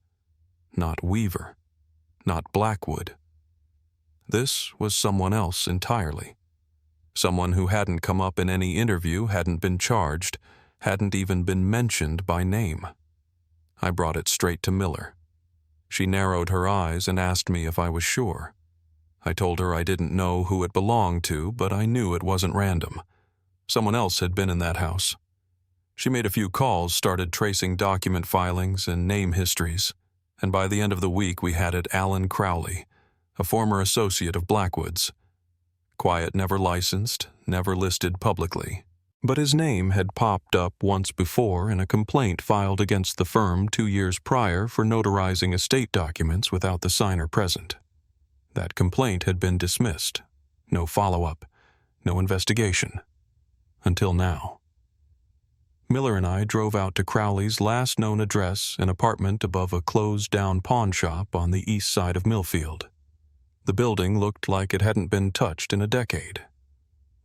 Not Weaver. Not Blackwood. This was someone else entirely. Someone who hadn't come up in any interview, hadn't been charged, hadn't even been mentioned by name. I brought it straight to Miller. She narrowed her eyes and asked me if I was sure. I told her I didn't know who it belonged to, but I knew it wasn't random. Someone else had been in that house. She made a few calls, started tracing document filings and name histories, and by the end of the week we had it Alan Crowley, a former associate of Blackwood's. Quiet, never licensed, never listed publicly. But his name had popped up once before in a complaint filed against the firm 2 years prior for notarizing estate documents without the signer present. That complaint had been dismissed. No follow-up, no investigation. Until now. Miller and I drove out to Crowley's last known address, an apartment above a closed-down pawn shop on the east side of Millfield. The building looked like it hadn't been touched in a decade.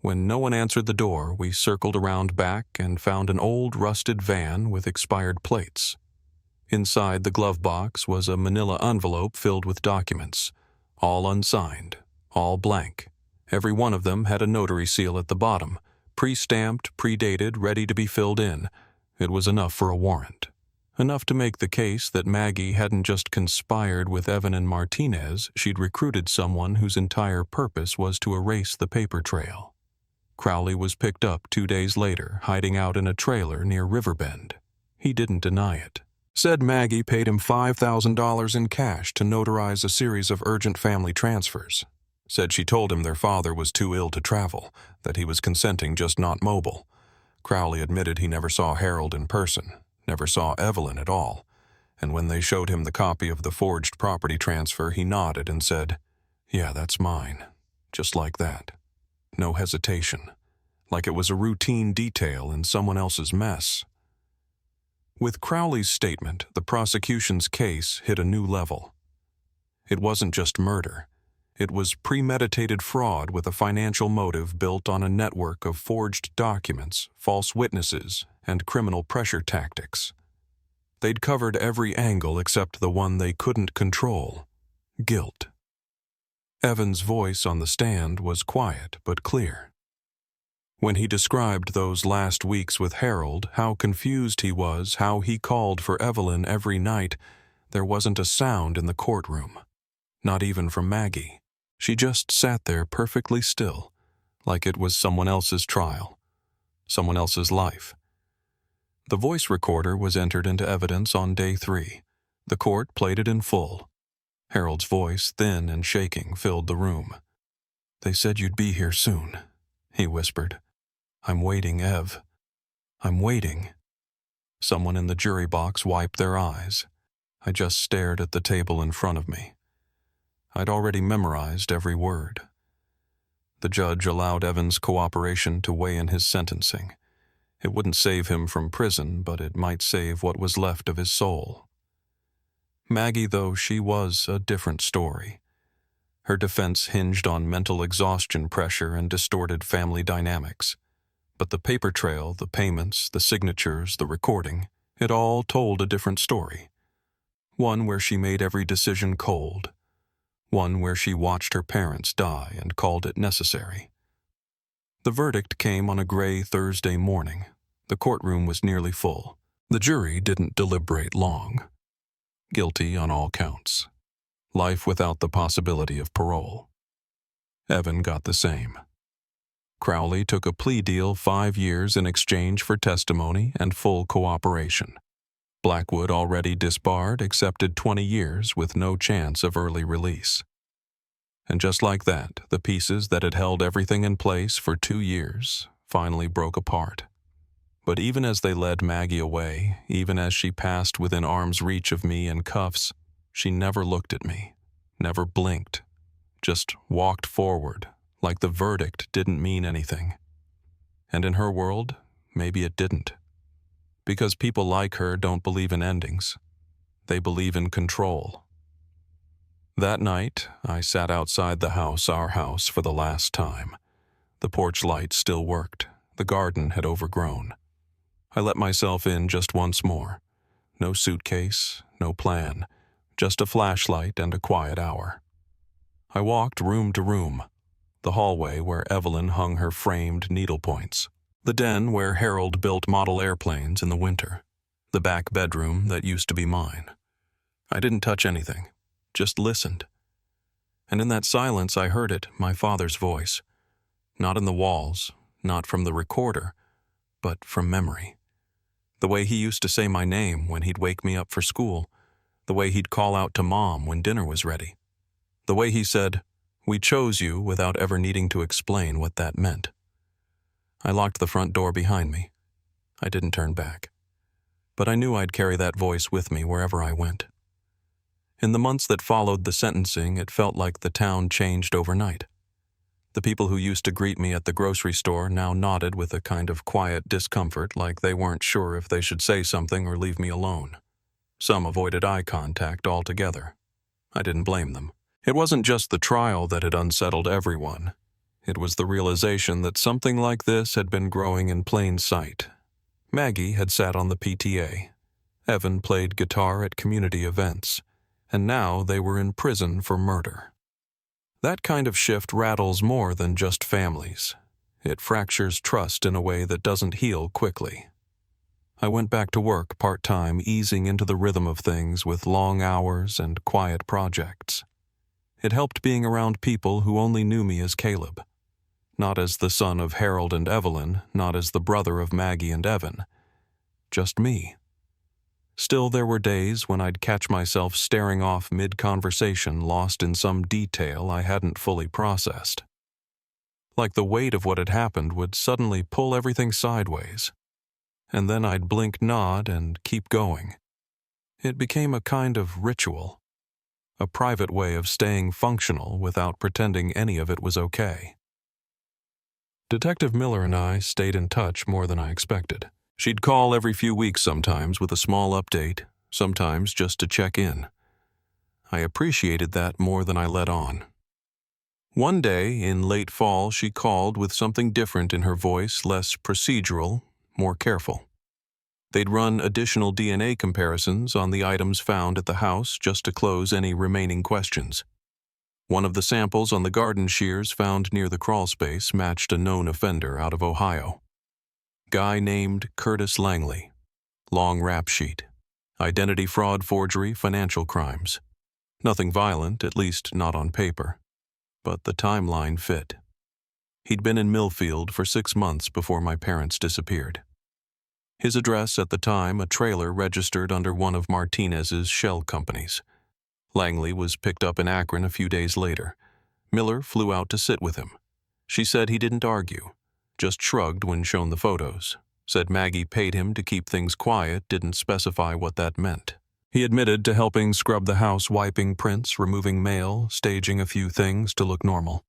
When no one answered the door, we circled around back and found an old rusted van with expired plates. Inside the glove box was a manila envelope filled with documents, all unsigned, all blank. Every one of them had a notary seal at the bottom, Pre-stamped, predated, ready to be filled in. It was enough for a warrant. Enough to make the case that Maggie hadn't just conspired with Evan and Martinez, she'd recruited someone whose entire purpose was to erase the paper trail. Crowley was picked up 2 days later, hiding out in a trailer near Riverbend. He didn't deny it. Said Maggie paid him $5,000 in cash to notarize a series of urgent family transfers. Said she told him their father was too ill to travel, that he was consenting, just not mobile. Crowley admitted he never saw Harold in person, never saw Evelyn at all, and when they showed him the copy of the forged property transfer, he nodded and said, "Yeah, that's mine." Just like that. No hesitation. Like it was a routine detail in someone else's mess. With Crowley's statement, the prosecution's case hit a new level. It wasn't just murder. It was premeditated fraud with a financial motive built on a network of forged documents, false witnesses, and criminal pressure tactics. They'd covered every angle except the one they couldn't control: guilt. Evan's voice on the stand was quiet but clear. When he described those last weeks with Harold, how confused he was, how he called for Evelyn every night, there wasn't a sound in the courtroom. Not even from Maggie. She just sat there perfectly still, like it was someone else's trial, someone else's life. The voice recorder was entered into evidence on day 3. The court played it in full. Harold's voice, thin and shaking, filled the room. "They said you'd be here soon," he whispered. "I'm waiting, Ev. I'm waiting." Someone in the jury box wiped their eyes. I just stared at the table in front of me. I'd already memorized every word. The judge allowed Evan's cooperation to weigh in his sentencing. It wouldn't save him from prison, but it might save what was left of his soul. Maggie, though, she was a different story. Her defense hinged on mental exhaustion pressure and distorted family dynamics. But the paper trail, the payments, the signatures, the recording, it all told a different story. One where she made every decision cold. One where she watched her parents die and called it necessary. The verdict came on a gray Thursday morning. The courtroom was nearly full. The jury didn't deliberate long. Guilty on all counts. Life without the possibility of parole. Evan got the same. Crowley took a plea deal 5 years in exchange for testimony and full cooperation. Blackwood, already disbarred, accepted 20 years with no chance of early release. And just like that, the pieces that had held everything in place for 2 years finally broke apart. But even as they led Maggie away, even as she passed within arm's reach of me in cuffs, she never looked at me, never blinked, just walked forward, like the verdict didn't mean anything. And in her world, maybe it didn't. Because people like her don't believe in endings. They believe in control. That night, I sat outside the house, our house, for the last time. The porch light still worked. The garden had overgrown. I let myself in just once more. No suitcase, no plan, just a flashlight and a quiet hour. I walked room to room. The hallway where Evelyn hung her framed needlepoints. The den where Harold built model airplanes in the winter. The back bedroom that used to be mine. I didn't touch anything, just listened. And in that silence I heard it, my father's voice. Not in the walls, not from the recorder, but from memory. The way he used to say my name when he'd wake me up for school. The way he'd call out to Mom when dinner was ready. The way he said, "We chose you," without ever needing to explain what that meant. I locked the front door behind me. I didn't turn back. But I knew I'd carry that voice with me wherever I went. In the months that followed the sentencing, it felt like the town changed overnight. The people who used to greet me at the grocery store now nodded with a kind of quiet discomfort, like they weren't sure if they should say something or leave me alone. Some avoided eye contact altogether. I didn't blame them. It wasn't just the trial that had unsettled everyone. It was the realization that something like this had been growing in plain sight. Maggie had sat on the PTA. Evan played guitar at community events. And now they were in prison for murder. That kind of shift rattles more than just families. It fractures trust in a way that doesn't heal quickly. I went back to work part-time, easing into the rhythm of things with long hours and quiet projects. It helped being around people who only knew me as Caleb. Not as the son of Harold and Evelyn, not as the brother of Maggie and Evan. Just me. Still, there were days when I'd catch myself staring off mid-conversation, lost in some detail I hadn't fully processed. Like the weight of what had happened would suddenly pull everything sideways. And then I'd blink, nod, and keep going. It became a kind of ritual, a private way of staying functional without pretending any of it was okay. Detective Miller and I stayed in touch more than I expected. She'd call every few weeks sometimes with a small update, sometimes just to check in. I appreciated that more than I let on. One day, in late fall, she called with something different in her voice, less procedural, more careful. They'd run additional DNA comparisons on the items found at the house just to close any remaining questions. One of the samples on the garden shears found near the crawl space matched a known offender out of Ohio. Guy named Curtis Langley. Long rap sheet. Identity fraud, forgery, financial crimes. Nothing violent, at least not on paper. But the timeline fit. He'd been in Millfield for 6 months before my parents disappeared. His address at the time, a trailer registered under one of Martinez's shell companies. Langley was picked up in Akron a few days later. Miller flew out to sit with him. She said he didn't argue, just shrugged when shown the photos. Said Maggie paid him to keep things quiet, didn't specify what that meant. He admitted to helping scrub the house, wiping prints, removing mail, staging a few things to look normal.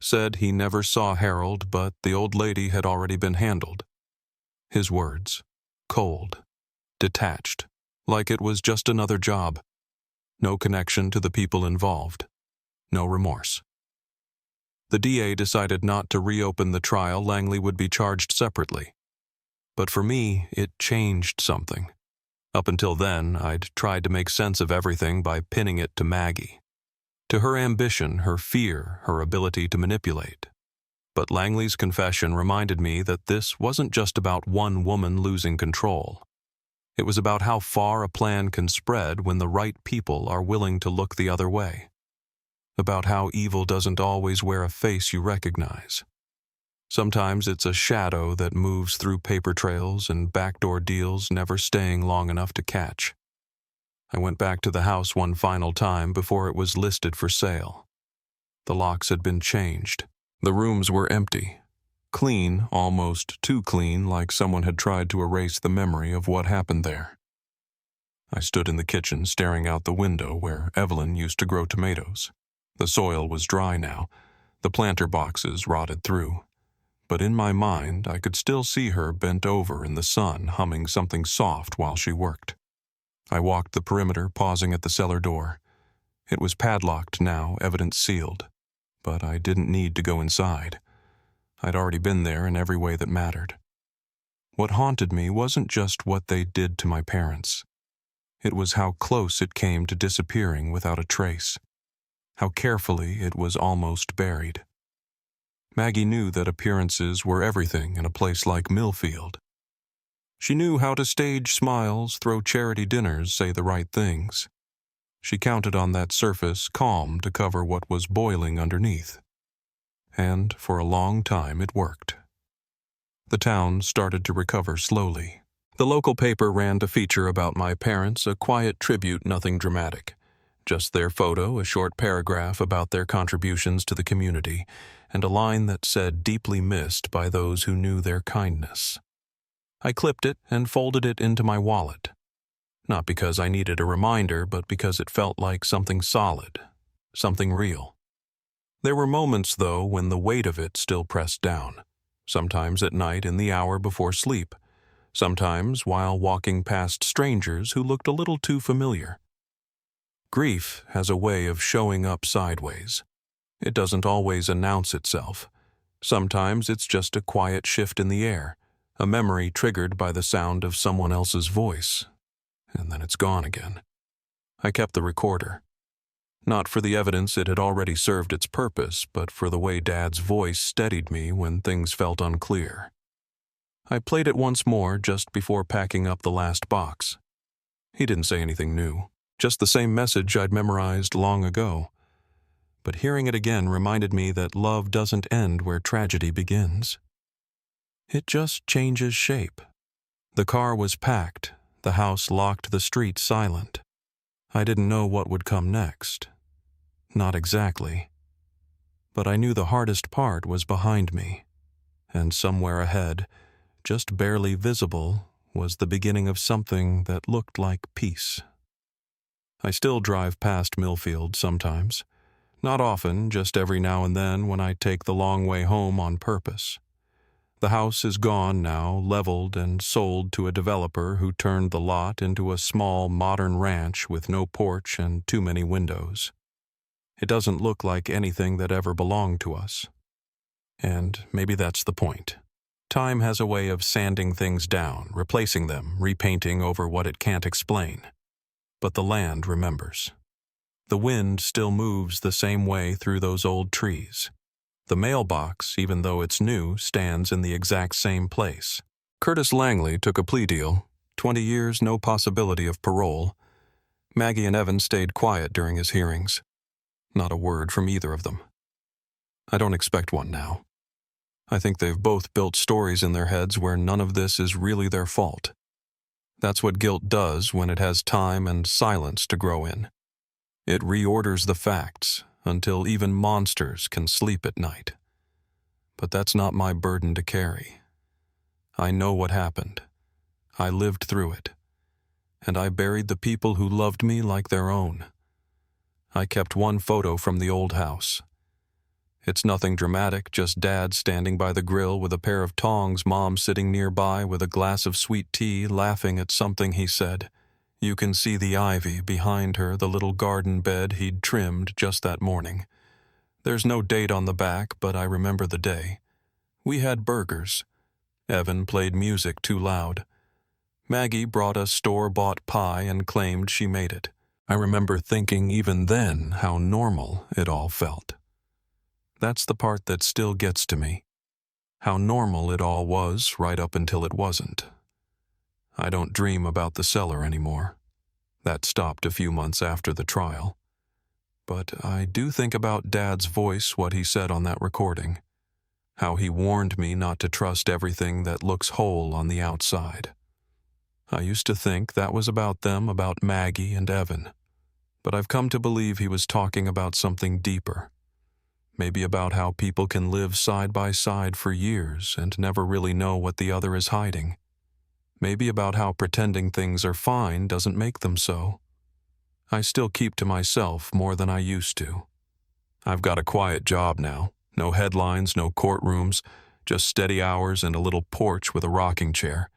Said he never saw Harold, but the old lady had already been handled. His words, cold, detached, like it was just another job. No connection to the people involved. No remorse. The DA decided not to reopen the trial. Langley would be charged separately. But for me, it changed something. Up until then, I'd tried to make sense of everything by pinning it to Maggie. To her ambition, her fear, her ability to manipulate. But Langley's confession reminded me that this wasn't just about one woman losing control. It was about how far a plan can spread when the right people are willing to look the other way. About how evil doesn't always wear a face you recognize. Sometimes it's a shadow that moves through paper trails and backdoor deals never staying long enough to catch. I went back to the house one final time before it was listed for sale. The locks had been changed. The rooms were empty. Clean, almost too clean, like someone had tried to erase the memory of what happened there. I stood in the kitchen staring out the window where Evelyn used to grow tomatoes. The soil was dry now, the planter boxes rotted through. But in my mind, I could still see her bent over in the sun, humming something soft while she worked. I walked the perimeter, pausing at the cellar door. It was padlocked now, evidence sealed. But I didn't need to go inside. I'd already been there in every way that mattered. What haunted me wasn't just what they did to my parents. It was how close it came to disappearing without a trace. How carefully it was almost buried. Maggie knew that appearances were everything in a place like Millfield. She knew how to stage smiles, throw charity dinners, say the right things. She counted on that surface calm to cover what was boiling underneath. And for a long time it worked. The town started to recover slowly. The local paper ran a feature about my parents, a quiet tribute, nothing dramatic. Just their photo, a short paragraph about their contributions to the community, and a line that said deeply missed by those who knew their kindness. I clipped it and folded it into my wallet. Not because I needed a reminder, but because it felt like something solid, something real. There were moments, though, when the weight of it still pressed down. Sometimes at night in the hour before sleep. Sometimes while walking past strangers who looked a little too familiar. Grief has a way of showing up sideways. It doesn't always announce itself. Sometimes it's just a quiet shift in the air, a memory triggered by the sound of someone else's voice. And then it's gone again. I kept the recorder. Not for the evidence, it had already served its purpose, but for the way Dad's voice steadied me when things felt unclear. I played it once more just before packing up the last box. He didn't say anything new, just the same message I'd memorized long ago. But hearing it again reminded me that love doesn't end where tragedy begins. It just changes shape. The car was packed, the house locked, the street silent. I didn't know what would come next. Not exactly. But I knew the hardest part was behind me, and somewhere ahead, just barely visible, was the beginning of something that looked like peace. I still drive past Millfield sometimes. Not often, just every now and then when I take the long way home on purpose. The house is gone now, leveled and sold to a developer who turned the lot into a small modern ranch with no porch and too many windows. It doesn't look like anything that ever belonged to us. And maybe that's the point. Time has a way of sanding things down, replacing them, repainting over what it can't explain. But the land remembers. The wind still moves the same way through those old trees. The mailbox, even though it's new, stands in the exact same place. Curtis Langley took a plea deal, 20 years, no possibility of parole. Maggie and Evan stayed quiet during his hearings. Not a word from either of them. I don't expect one now. I think they've both built stories in their heads where none of this is really their fault. That's what guilt does when it has time and silence to grow in. It reorders the facts until even monsters can sleep at night. But that's not my burden to carry. I know what happened. I lived through it. And I buried the people who loved me like their own. I kept one photo from the old house. It's nothing dramatic, just Dad standing by the grill with a pair of tongs, Mom sitting nearby with a glass of sweet tea, laughing at something he said. You can see the ivy behind her, the little garden bed he'd trimmed just that morning. There's no date on the back, but I remember the day. We had burgers. Evan played music too loud. Maggie brought us store-bought pie and claimed she made it. I remember thinking even then how normal it all felt. That's the part that still gets to me. How normal it all was right up until it wasn't. I don't dream about the cellar anymore. That stopped a few months after the trial. But I do think about Dad's voice, what he said on that recording. How he warned me not to trust everything that looks whole on the outside. I used to think that was about them, about Maggie and Evan. But I've come to believe he was talking about something deeper. Maybe about how people can live side by side for years and never really know what the other is hiding. Maybe about how pretending things are fine doesn't make them so. I still keep to myself more than I used to. I've got a quiet job now. No headlines, no courtrooms, just steady hours and a little porch with a rocking chair.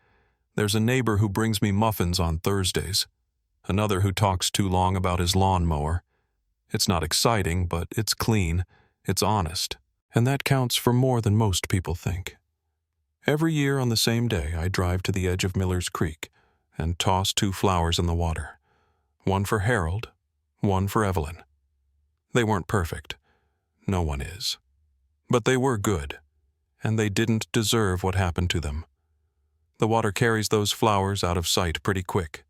There's a neighbor who brings me muffins on Thursdays. Another who talks too long about his lawnmower. It's not exciting, but it's clean, it's honest, and that counts for more than most people think. Every year on the same day, I drive to the edge of Miller's Creek and toss 2 flowers in the water. One for Harold, one for Evelyn. They weren't perfect. No one is. But they were good, and they didn't deserve what happened to them. The water carries those flowers out of sight pretty quick.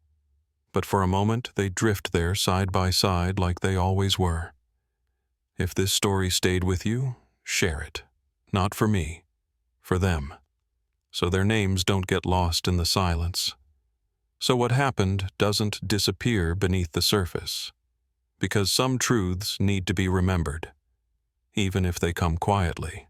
But for a moment, they drift there side by side like they always were. If this story stayed with you, share it. Not for me, for them. So their names don't get lost in the silence. So what happened doesn't disappear beneath the surface. Because some truths need to be remembered, even if they come quietly.